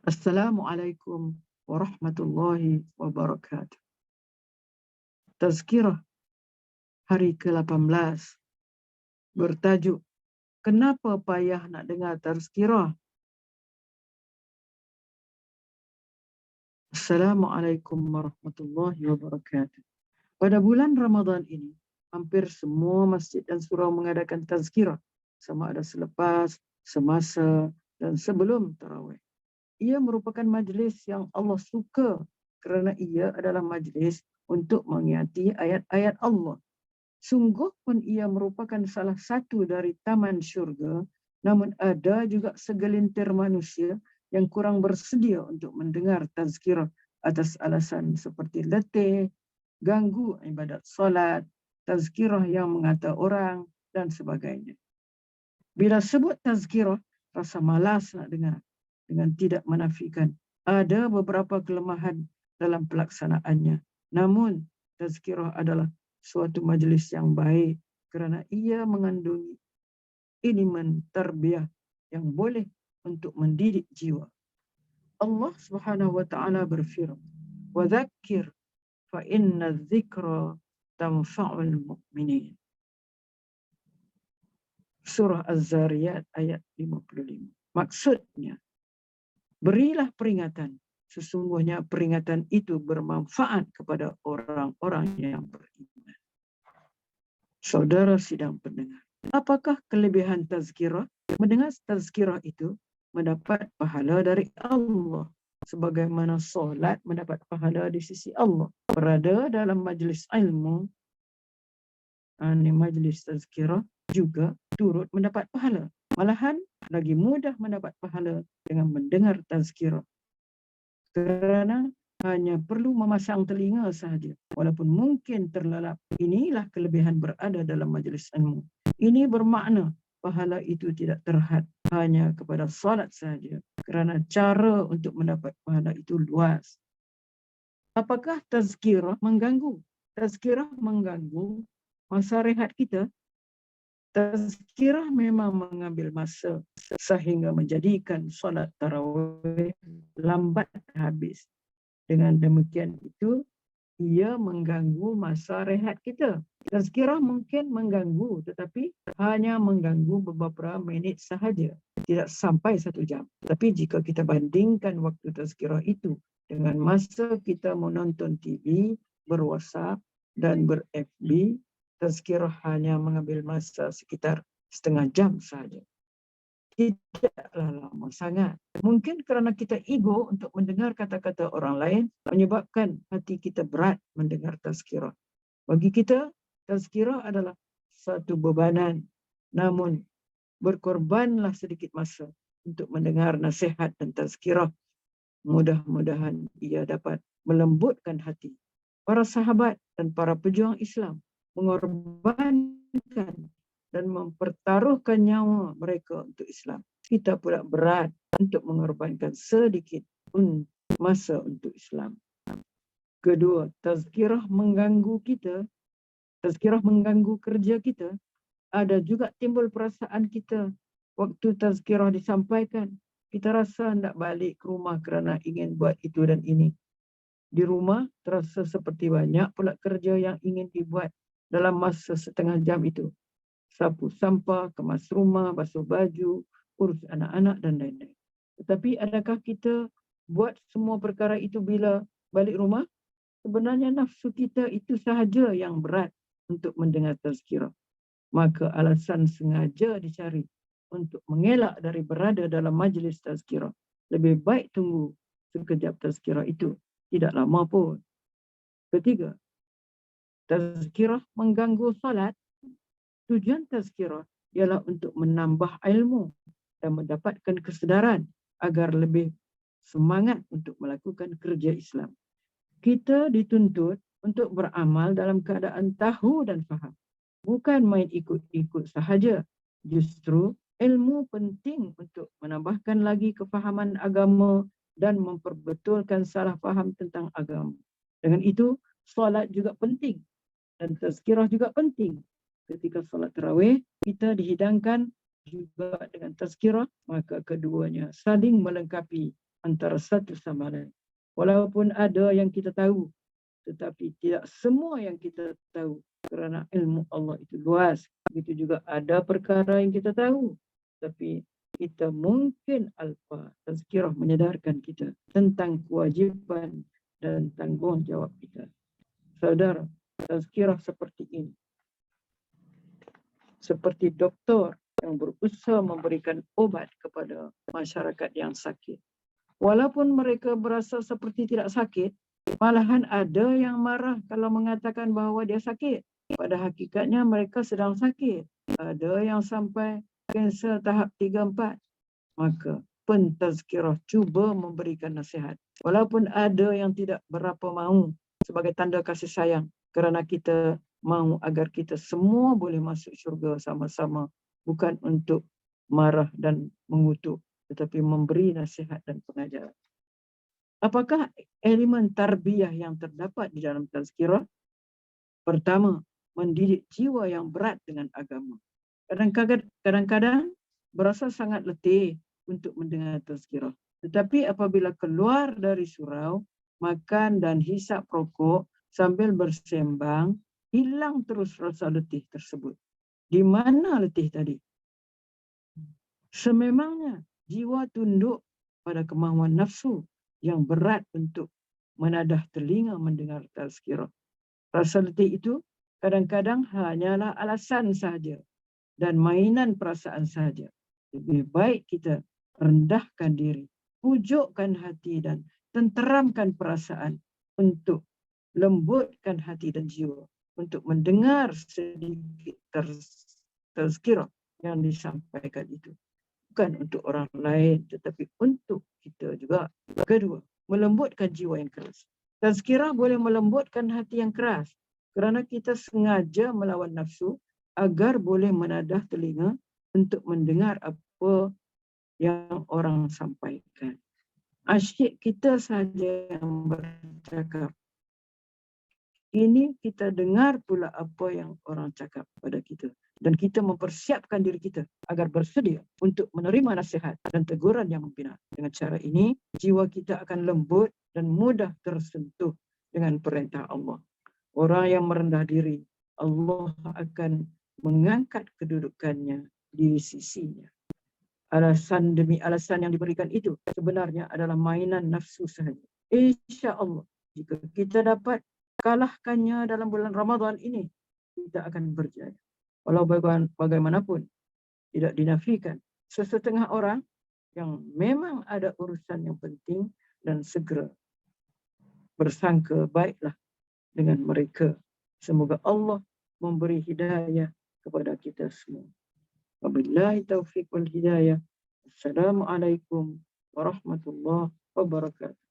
Assalamualaikum warahmatullahi wabarakatuh. Tazkirah hari ke-18 bertajuk Kenapa payah nak dengar tazkirah? Assalamualaikum warahmatullahi wabarakatuh. Pada bulan Ramadan ini, hampir semua masjid dan surau mengadakan tazkirah, sama ada selepas, semasa, dan sebelum tarawih. Ia merupakan majlis yang Allah suka kerana ia adalah majlis untuk mengingati ayat-ayat Allah. Sungguh pun ia merupakan salah satu dari taman syurga, namun ada juga segelintir manusia yang kurang bersedia untuk mendengar tazkirah atas alasan seperti letih, ganggu ibadat solat, tazkirah yang mengata orang, dan sebagainya. Bila sebut tazkirah, rasa malas nak dengar, dengan tidak menafikan ada beberapa kelemahan dalam pelaksanaannya. Namun, tazkirah adalah suatu majlis yang baik kerana ia mengandungi ilmu tarbiyah yang boleh untuk mendidik jiwa. Allah Subhanahu wa taala berfirman, "Wa dzakkir fa inna dzikra tanfa'ul mu'minin." Surah Az-Zariyat ayat 55. Maksudnya, berilah peringatan. Sesungguhnya peringatan itu bermanfaat kepada orang-orang yang beriman. Saudara sidang pendengar, apakah kelebihan tazkirah? Mendengar tazkirah itu mendapat pahala dari Allah, sebagaimana solat mendapat pahala di sisi Allah. Berada dalam majlis ilmu, majlis tazkirah juga turut mendapat pahala. Malahan lagi mudah mendapat pahala dengan mendengar tazkirah, kerana hanya perlu memasang telinga sahaja, walaupun mungkin terlelap. Inilah kelebihan berada dalam majlis ilmu. Ini bermakna pahala itu tidak terhad hanya kepada salat sahaja, kerana cara untuk mendapat pahala itu luas. Apakah tazkirah mengganggu? Tazkirah mengganggu masa rehat kita. Tazkirah memang mengambil masa sehingga menjadikan solat tarawih lambat habis. Dengan demikian itu, ia mengganggu masa rehat kita. Tazkirah mungkin mengganggu, tetapi hanya mengganggu beberapa minit sahaja, tidak sampai 1 jam. Tapi jika kita bandingkan waktu tazkirah itu dengan masa kita menonton TV, ber-WhatsApp dan ber-FB, tazkirah hanya mengambil masa sekitar setengah jam sahaja. Tidaklah lama sangat. Mungkin kerana kita ego untuk mendengar kata-kata orang lain menyebabkan hati kita berat mendengar tazkirah. Bagi kita, tazkirah adalah satu bebanan. Namun, berkorbanlah sedikit masa untuk mendengar nasihat dan tazkirah. Mudah-mudahan ia dapat melembutkan hati. Para sahabat dan para pejuang Islam mengorbankan dan mempertaruhkan nyawa mereka untuk Islam. Kita pula berat untuk mengorbankan sedikit pun masa untuk Islam. Kedua, tazkirah mengganggu kita. Tazkirah mengganggu kerja kita. Ada juga timbul perasaan kita waktu tazkirah disampaikan. Kita rasa hendak balik ke rumah kerana ingin buat itu dan ini. Di rumah terasa seperti banyak pula kerja yang ingin dibuat dalam masa setengah jam itu. Sapu sampah, kemas rumah, basuh baju, urus anak-anak dan lain-lain. Tetapi adakah kita buat semua perkara itu bila balik rumah? Sebenarnya nafsu kita itu sahaja yang berat untuk mendengar tazkirah. Maka alasan sengaja dicari untuk mengelak dari berada dalam majlis tazkirah. Lebih baik tunggu sekejap tazkirah itu. Tidak lama pun. Ketiga, tazkirah mengganggu salat. Tujuan tazkirah ialah untuk menambah ilmu dan mendapatkan kesedaran agar lebih semangat untuk melakukan kerja Islam. Kita dituntut untuk beramal dalam keadaan tahu dan faham. Bukan main ikut-ikut sahaja. Justru ilmu penting untuk menambahkan lagi kefahaman agama dan memperbetulkan salah faham tentang agama. Dengan itu, solat juga penting dan tazkirah juga penting. Ketika solat tarawih, kita dihidangkan juga dengan tazkirah, maka keduanya saling melengkapi antara satu sama lain. Walaupun ada yang kita tahu, tetapi tidak semua yang kita tahu, kerana ilmu Allah itu luas. Begitu juga ada perkara yang kita tahu, tapi kita mungkin alfa. Tazkirah menyadarkan kita tentang kewajiban dan tanggungjawab kita. Saudara, tazkirah seperti ini, seperti doktor yang berusaha memberikan obat kepada masyarakat yang sakit. Walaupun mereka berasa seperti tidak sakit, malahan ada yang marah kalau mengatakan bahawa dia sakit. Pada hakikatnya mereka sedang sakit. Ada yang sampai kanser tahap 3-4. Maka pentazkirah cuba memberikan nasihat. Walaupun ada yang tidak berapa mahu sebagai tanda kasih sayang, kerana kita mahu agar kita semua boleh masuk syurga sama-sama. Bukan untuk marah dan mengutuk, tetapi memberi nasihat dan pengajaran. Apakah elemen tarbiyah yang terdapat di dalam tazkirah? Pertama, mendidik jiwa yang berat dengan agama. Kadang-kadang berasa sangat letih untuk mendengar tazkirah. Tetapi apabila keluar dari surau, makan dan hisap rokok sambil bersembang, hilang terus rasa letih tersebut. Di mana letih tadi? Sememangnya jiwa tunduk pada kemahuan nafsu yang berat untuk menadah telinga mendengar tazkirah. Rasa letih itu kadang-kadang hanyalah alasan sahaja dan mainan perasaan sahaja. Lebih baik kita rendahkan diri, pujukkan hati dan tenteramkan perasaan untuk lembutkan hati dan jiwa untuk mendengar sedikit tazkirah yang disampaikan itu. Bukan untuk orang lain, tetapi untuk kita juga. Kedua, melembutkan jiwa yang keras. Tazkirah boleh melembutkan hati yang keras kerana kita sengaja melawan nafsu agar boleh menadah telinga untuk mendengar apa yang orang sampaikan. Asyik kita saja yang bercakap. Ini kita dengar pula apa yang orang cakap pada kita. Dan kita mempersiapkan diri kita agar bersedia untuk menerima nasihat dan teguran yang membina. Dengan cara ini, jiwa kita akan lembut dan mudah tersentuh dengan perintah Allah. Orang yang merendah diri, Allah akan mengangkat kedudukannya di sisinya. Alasan demi alasan yang diberikan itu sebenarnya adalah mainan nafsu sahaja. Insya Allah, jika kita dapat kalahkannya dalam bulan Ramadan ini, kita akan berjaya. Walau bagaimanapun, tidak dinafikan sesetengah orang yang memang ada urusan yang penting dan segera bersangka baiklah dengan mereka. Semoga Allah memberi hidayah kepada kita semua. Wabillahi taufiq wal hidayah. Assalamualaikum warahmatullahi wabarakatuh.